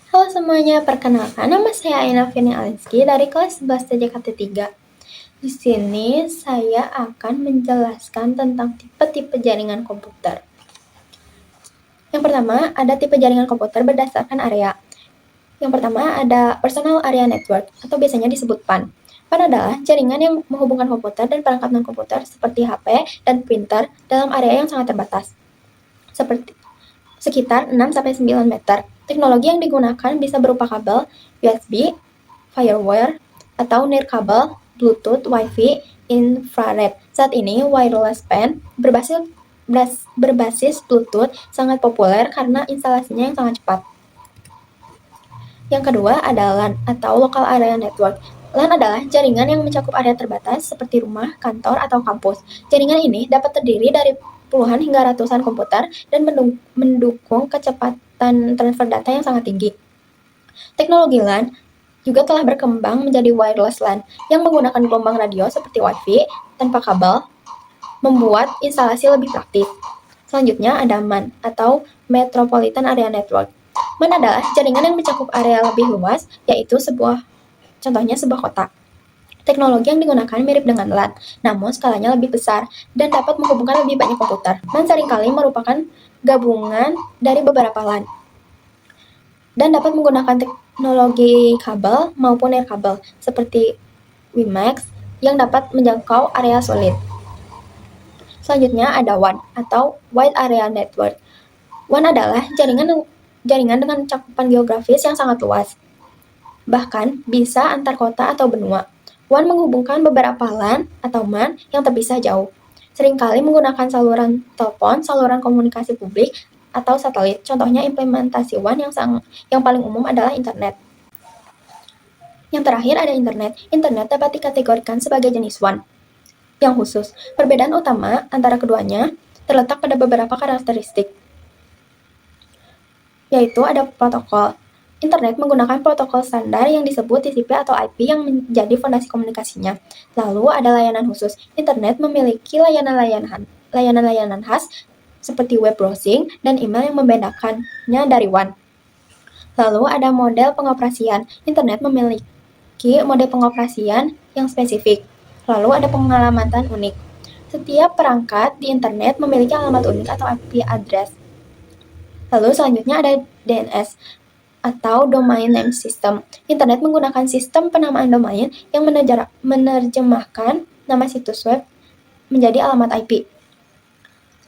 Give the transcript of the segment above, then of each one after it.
Halo semuanya, perkenalkan nama saya Aina Fiani Alinsky dari kelas 11 TJKT 3. Di sini saya akan menjelaskan tentang tipe-tipe jaringan komputer. Yang pertama, ada tipe jaringan komputer berdasarkan area. Yang pertama ada Personal Area Network atau biasanya disebut PAN. PAN adalah jaringan yang menghubungkan komputer dan perangkat non-komputer seperti HP dan printer dalam area yang sangat terbatas, seperti sekitar 6-9 meter. Teknologi yang digunakan bisa berupa kabel USB, Firewire, atau nirkabel, Bluetooth, Wi-Fi, infrared. Saat ini, wireless PAN berbasis Bluetooth sangat populer karena instalasinya yang sangat cepat. Yang kedua ada LAN atau Local Area Network. LAN adalah jaringan yang mencakup area terbatas seperti rumah, kantor, atau kampus. Jaringan ini dapat terdiri dari puluhan hingga ratusan komputer dan mendukung kecepatan transfer data yang sangat tinggi. Teknologi LAN juga telah berkembang menjadi wireless LAN yang menggunakan gelombang radio seperti Wi-Fi tanpa kabel, membuat instalasi lebih praktis. Selanjutnya ada MAN atau Metropolitan Area Network. MAN adalah jaringan yang mencakup area lebih luas, yaitu contohnya sebuah kota. Teknologi yang digunakan mirip dengan LAN, namun skalanya lebih besar dan dapat menghubungkan lebih banyak komputer. MAN seringkali merupakan gabungan dari beberapa LAN dan dapat menggunakan teknologi kabel maupun nirkabel seperti WiMAX yang dapat menjangkau area sulit. Selanjutnya ada WAN atau Wide Area Network. WAN adalah jaringan dengan cakupan geografis yang sangat luas, bahkan bisa antar kota atau benua. WAN menghubungkan beberapa LAN atau MAN yang terpisah jauh, seringkali menggunakan saluran telepon, saluran komunikasi publik, atau satelit. Contohnya implementasi WAN yang paling umum adalah internet. Yang terakhir ada internet. Internet dapat dikategorikan sebagai jenis WAN yang khusus. Perbedaan utama antara keduanya terletak pada beberapa karakteristik, yaitu ada protokol. Internet menggunakan protokol standar yang disebut TCP atau IP yang menjadi fondasi komunikasinya. Lalu ada layanan khusus. Internet memiliki layanan khas seperti web browsing dan email yang membedakannya dari WAN. Lalu ada model pengoperasian. Internet memiliki model pengoperasian yang spesifik. Lalu ada pengalamatan unik. Setiap perangkat di internet memiliki alamat unik atau IP address. Lalu selanjutnya ada DNS atau Domain Name System. Internet menggunakan sistem penamaan domain yang menerjemahkan nama situs web menjadi alamat IP.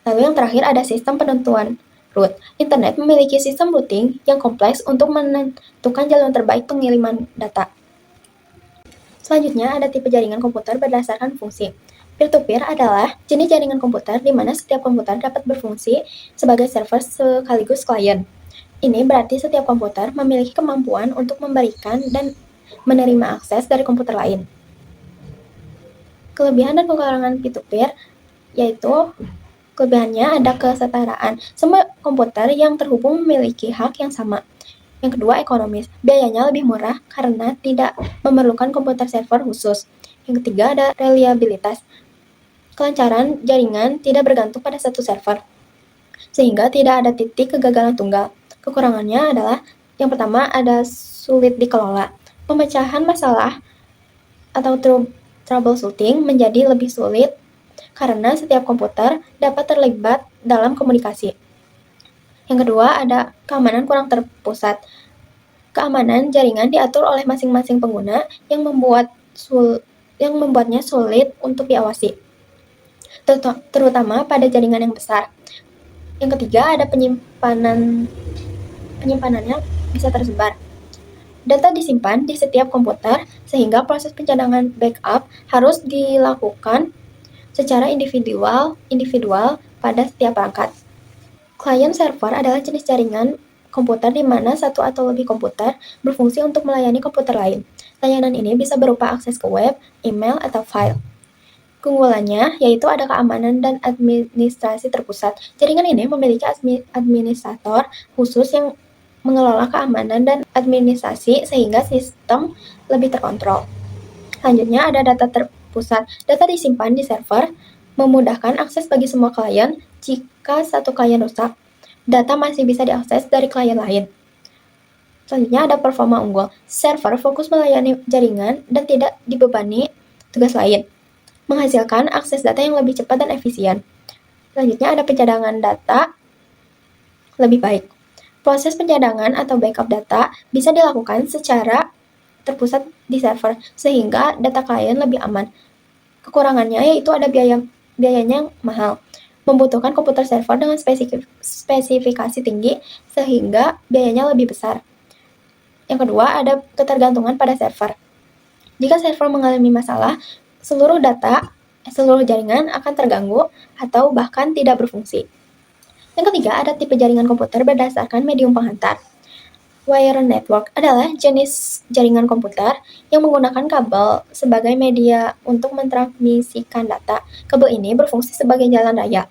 Lalu yang terakhir ada sistem penentuan root. Internet memiliki sistem routing yang kompleks untuk menentukan jalan terbaik pengiriman data. Selanjutnya ada tipe jaringan komputer berdasarkan fungsi. Peer-to-peer adalah jenis jaringan komputer di mana setiap komputer dapat berfungsi sebagai server sekaligus klien. Ini berarti setiap komputer memiliki kemampuan untuk memberikan dan menerima akses dari komputer lain. Kelebihan dan kekurangan peer-to-peer yaitu kelebihannya ada kesetaraan. Semua komputer yang terhubung memiliki hak yang sama. Yang kedua, ekonomis. Biayanya lebih murah karena tidak memerlukan komputer server khusus. Yang ketiga, ada reliabilitas. Kelancaran jaringan tidak bergantung pada satu server, sehingga tidak ada titik kegagalan tunggal. Kekurangannya adalah, yang pertama, ada sulit dikelola. Pemecahan masalah atau troubleshooting menjadi lebih sulit karena setiap komputer dapat terlibat dalam komunikasi. Yang kedua, ada keamanan kurang terpusat. Keamanan jaringan diatur oleh masing-masing pengguna yang membuatnya sulit untuk diawasi, terutama pada jaringan yang besar. Yang ketiga, ada penyimpanannya bisa tersebar. Data disimpan di setiap komputer, sehingga proses pencadangan backup harus dilakukan secara individual pada setiap perangkat. Client server adalah jenis jaringan komputer di mana satu atau lebih komputer berfungsi untuk melayani komputer lain. Layanan ini bisa berupa akses ke web, email, atau file. Keunggulannya yaitu ada keamanan dan administrasi terpusat. Jaringan ini memiliki administrator khusus yang mengelola keamanan dan administrasi sehingga sistem lebih terkontrol. Selanjutnya ada data terpusat. Data disimpan di server, memudahkan akses bagi semua klien. Jika satu klien rusak, data masih bisa diakses dari klien lain. Selanjutnya ada performa unggul. Server fokus melayani jaringan dan tidak dibebani tugas lain, menghasilkan akses data yang lebih cepat dan efisien. Selanjutnya ada pencadangan data lebih baik. Proses pencadangan atau backup data bisa dilakukan secara terpusat di server, sehingga data klien lebih aman. Kekurangannya yaitu ada biayanya yang mahal, membutuhkan komputer server dengan spesifikasi tinggi, sehingga biayanya lebih besar. Yang kedua, ada ketergantungan pada server. Jika server mengalami masalah, seluruh jaringan akan terganggu atau bahkan tidak berfungsi. Yang ketiga, ada tipe jaringan komputer berdasarkan medium penghantar. Wire network adalah jenis jaringan komputer yang menggunakan kabel sebagai media untuk mentransmisikan data. Kabel ini berfungsi sebagai jalan raya,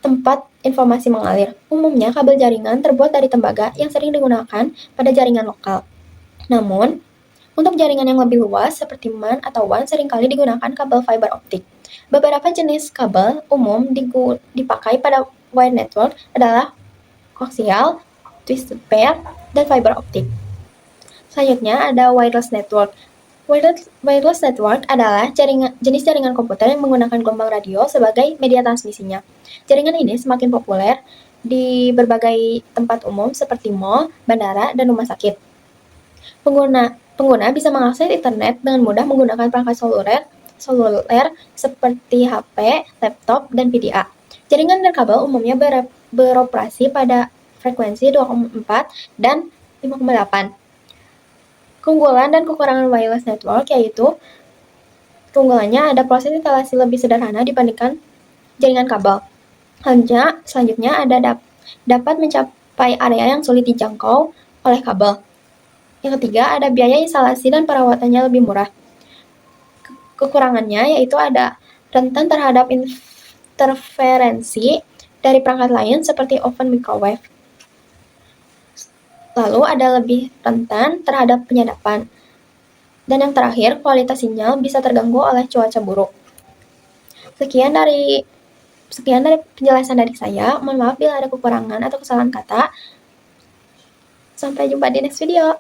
tempat informasi mengalir. Umumnya, kabel jaringan terbuat dari tembaga yang sering digunakan pada jaringan lokal. Namun, untuk jaringan yang lebih luas seperti MAN atau WAN seringkali digunakan kabel fiber optik. Beberapa jenis kabel umum dipakai pada wire network adalah koaksial, twisted pair, dan fiber optik. Selanjutnya ada wireless network. Wireless network adalah jenis jaringan komputer yang menggunakan gelombang radio sebagai media transmisinya. Jaringan ini semakin populer di berbagai tempat umum seperti mall, bandara, dan rumah sakit. Pengguna bisa mengakses internet dengan mudah menggunakan perangkat seluler seperti HP, laptop, dan PDA. Jaringan dan kabel umumnya beroperasi pada frekuensi 2,4 dan 5,8. Keunggulan dan kekurangan wireless network yaitu keunggulannya ada proses instalasi lebih sederhana dibandingkan jaringan kabel. Selanjutnya ada dapat mencapai area yang sulit dijangkau oleh kabel. Yang ketiga, ada biaya instalasi dan perawatannya lebih murah. Kekurangannya yaitu ada rentan terhadap interferensi dari perangkat lain seperti oven microwave. Lalu ada lebih rentan terhadap penyadapan. Dan yang terakhir, kualitas sinyal bisa terganggu oleh cuaca buruk. Sekian dari penjelasan dari saya. Mohon maaf bila ada kekurangan atau kesalahan kata. Sampai jumpa di next video.